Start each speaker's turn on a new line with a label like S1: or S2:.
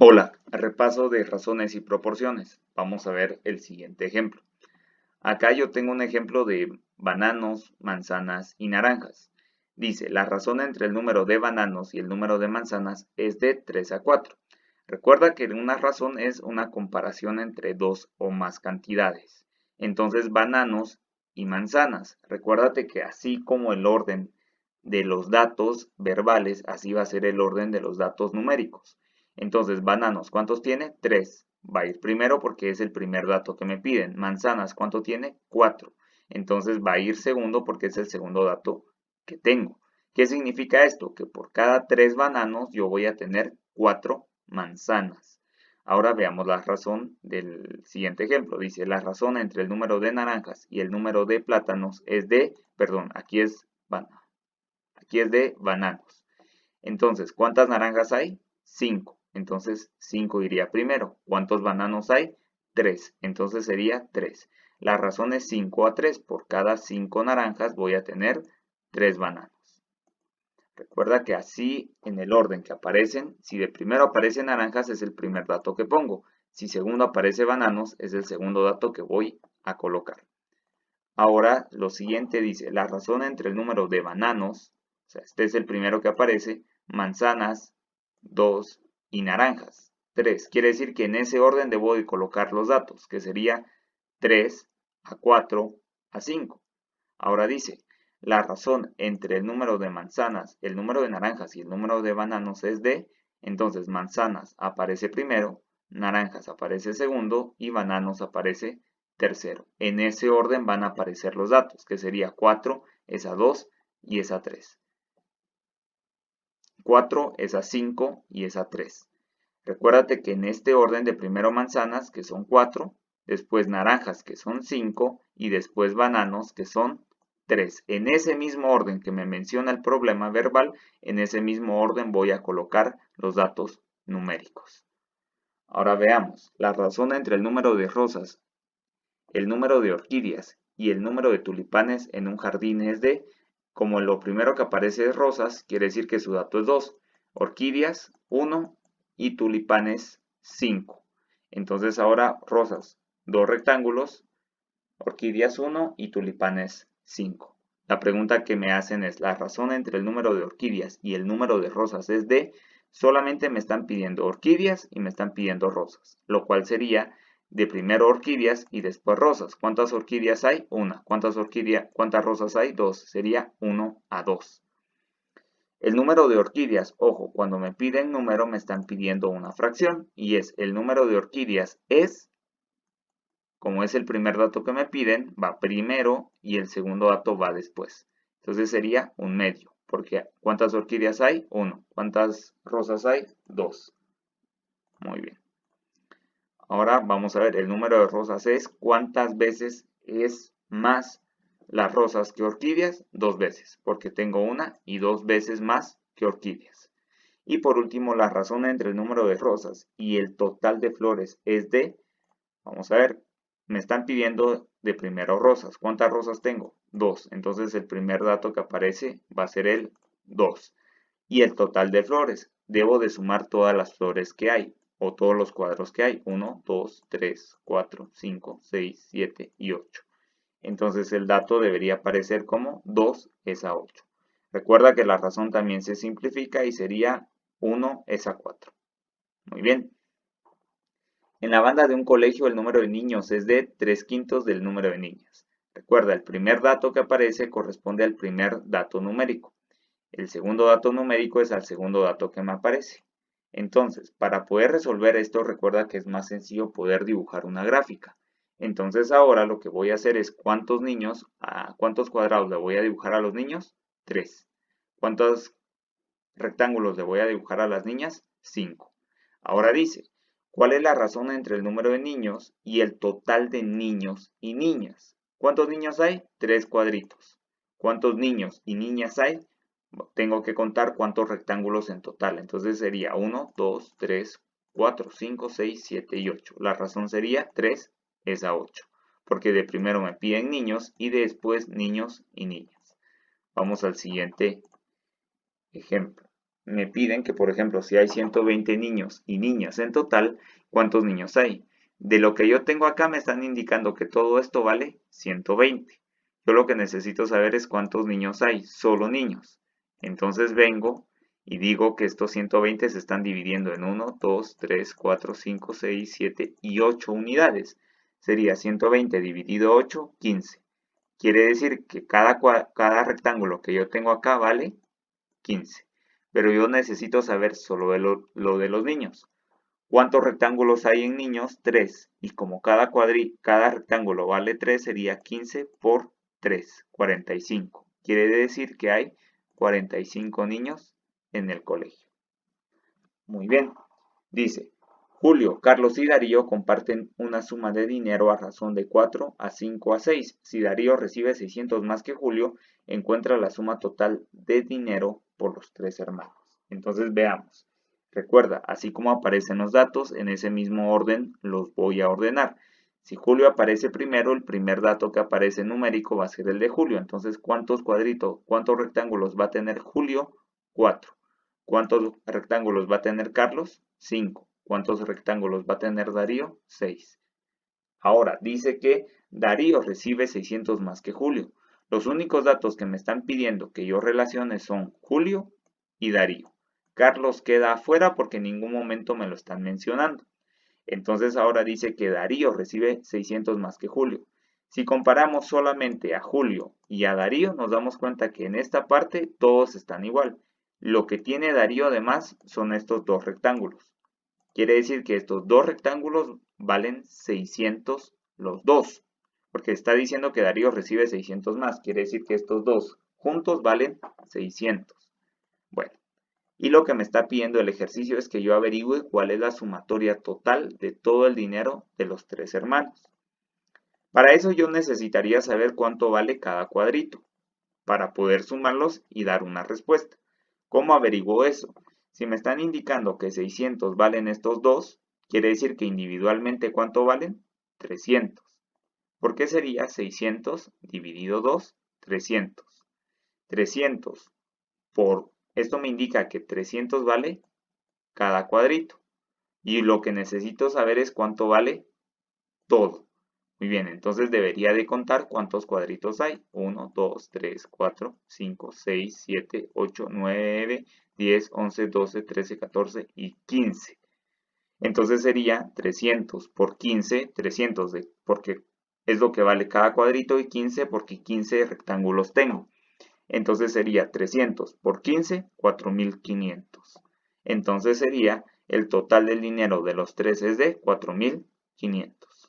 S1: Hola, repaso de razones y proporciones. Vamos a ver el siguiente ejemplo. Acá yo tengo un ejemplo de bananos, manzanas y naranjas. Dice, la razón entre el número de bananos y el número de manzanas es de 3 a 4. Recuerda que una razón es una comparación entre dos o más cantidades. Entonces, bananos y manzanas. Recuérdate que así como el orden de los datos verbales, así va a ser el orden de los datos numéricos. Entonces, bananos, ¿cuántos tiene? 3. Va a ir primero porque es el primer dato que me piden. Manzanas, ¿cuánto tiene? 4. Entonces va a ir segundo porque es el segundo dato que tengo. ¿Qué significa esto? Que por cada 3 bananos yo voy a tener 4 manzanas. Ahora veamos la razón del siguiente ejemplo. Dice, la razón entre el número de naranjas y el número de plátanos es de, perdón, aquí es de bananos. Entonces, ¿cuántas naranjas hay? 5. Entonces, 5 iría primero. ¿Cuántos bananos hay? 3. Entonces sería 3. La razón es 5 a 3. Por cada 5 naranjas voy a tener 3 bananos. Recuerda que así, en el orden que aparecen, si de primero aparece naranjas es el primer dato que pongo. Si segundo aparece bananos es el segundo dato que voy a colocar. Ahora, lo siguiente dice, la razón entre el número de bananos, o sea, este es el primero que aparece, manzanas, 2 y naranjas, 3. Quiere decir que en ese orden debo de colocar los datos, que sería 3 a 4 a 5. Ahora dice, la razón entre el número de manzanas, el número de naranjas y el número de bananos es de, entonces manzanas aparece primero, naranjas aparece segundo y bananos aparece tercero. En ese orden van a aparecer los datos, que sería 4 es a 2 y es a 3. 4 es a 5 y es a 3. Recuérdate que en este orden de primero manzanas, que son 4, después naranjas, que son 5, y después bananos, que son 3. En ese mismo orden que me menciona el problema verbal, en ese mismo orden voy a colocar los datos numéricos. Ahora veamos, la razón entre el número de rosas, el número de orquídeas y el número de tulipanes en un jardín es de, como lo primero que aparece es rosas, quiere decir que su dato es 2, orquídeas 1 y tulipanes 5. Entonces ahora rosas, 2 rectángulos, orquídeas 1 y tulipanes 5. La pregunta que me hacen es, la razón entre el número de orquídeas y el número de rosas es de, solamente me están pidiendo orquídeas y me están pidiendo rosas, lo cual sería de primero orquídeas y después rosas. ¿Cuántas orquídeas hay? Una. ¿Cuántas rosas hay? Dos. Sería 1 a 2. El número de orquídeas, ojo, cuando me piden número me están pidiendo una fracción y es el número de orquídeas es, como es el primer dato que me piden, va primero y el segundo dato va después. Entonces sería un medio, porque ¿cuántas orquídeas hay? 1. ¿Cuántas rosas hay? 2. Muy bien. Ahora vamos a ver, el número de rosas es cuántas veces es más las rosas que orquídeas, 2 veces, porque tengo una y 2 veces más que orquídeas. Y por último, la razón entre el número de rosas y el total de flores es de, vamos a ver, me están pidiendo de primero rosas. ¿Cuántas rosas tengo? 2. Entonces el primer dato que aparece va a ser el 2. Y el total de flores. Debo de sumar todas las flores que hay o todos los cuadros que hay. 1, 2, 3, 4, 5, 6, 7 y 8. Entonces el dato debería aparecer como 2 es a 8. Recuerda que la razón también se simplifica y sería 1 es a 4. Muy bien. En la banda de un colegio el número de niños es de 3/5 del número de niñas. Recuerda, el primer dato que aparece corresponde al primer dato numérico. El segundo dato numérico es al segundo dato que me aparece. Entonces, para poder resolver esto, recuerda que es más sencillo poder dibujar una gráfica. Entonces ahora lo que voy a hacer es cuántos cuadrados le voy a dibujar a los niños, 3. ¿Cuántos rectángulos le voy a dibujar a las niñas? 5. Ahora dice, ¿cuál es la razón entre el número de niños y el total de niños y niñas? ¿Cuántos niños hay? 3 cuadritos. ¿Cuántos niños y niñas hay? Tengo que contar cuántos rectángulos en total. Entonces sería 1, 2, 3, 4, 5, 6, 7 y 8. La razón sería 3 es a 8. Porque de primero me piden niños y después niños y niñas. Vamos al siguiente ejemplo. me piden que, por ejemplo, si hay 120 niños y niñas en total, ¿cuántos niños hay? De lo que yo tengo acá me están indicando que todo esto vale 120. Yo lo que necesito saber es cuántos niños hay, solo niños. Entonces vengo y digo que estos 120 se están dividiendo en 1, 2, 3, 4, 5, 6, 7 y 8 unidades. Sería 120 dividido 8, 15. Quiere decir que cada rectángulo que yo tengo acá vale 15. Pero yo necesito saber solo lo de los niños. ¿Cuántos rectángulos hay en niños? 3. Y como cada rectángulo vale 3, sería 15 por 3, 45. Quiere decir que hay 45 niños en el colegio. Muy bien. Dice, Julio, Carlos y Darío comparten una suma de dinero a razón de 4 a 5 a 6. Si Darío recibe 600 más que Julio, encuentra la suma total de dinero por los tres hermanos. Entonces veamos. Recuerda, así como aparecen los datos, en ese mismo orden los voy a ordenar. Si Julio aparece primero, el primer dato que aparece numérico va a ser el de Julio. Entonces, ¿cuántos rectángulos va a tener Julio? 4. ¿Cuántos rectángulos va a tener Carlos? 5. ¿Cuántos rectángulos va a tener Darío? 6. Ahora, dice que Darío recibe 600 más que Julio. Los únicos datos que me están pidiendo que yo relacione son Julio y Darío. Carlos queda afuera porque en ningún momento me lo están mencionando. Entonces ahora dice que Darío recibe 600 más que Julio. Si comparamos solamente a Julio y a Darío, nos damos cuenta que en esta parte todos están igual. Lo que tiene Darío además son estos dos rectángulos. Quiere decir que estos dos rectángulos valen 600 los dos. Porque está diciendo que Darío recibe 600 más. Quiere decir que estos dos juntos valen 600. Bueno, y lo que me está pidiendo el ejercicio es que yo averigüe cuál es la sumatoria total de todo el dinero de los tres hermanos. Para eso yo necesitaría saber cuánto vale cada cuadrito, para poder sumarlos y dar una respuesta. ¿Cómo averiguo eso? Si me están indicando que 600 valen estos dos, quiere decir que individualmente ¿cuánto valen? 300. ¿Por qué sería 600 dividido 2? 300. 300 por... Esto me indica que 300 vale cada cuadrito. Y lo que necesito saber es cuánto vale todo. Muy bien, entonces debería de contar cuántos cuadritos hay. 1, 2, 3, 4, 5, 6, 7, 8, 9, 10, 11, 12, 13, 14 y 15. Entonces sería 300 por 15, 300 porque es lo que vale cada cuadrito y 15 porque 15 rectángulos tengo. Entonces sería 300 por 15, 4500. Entonces sería el total del dinero de los tres es de 4500.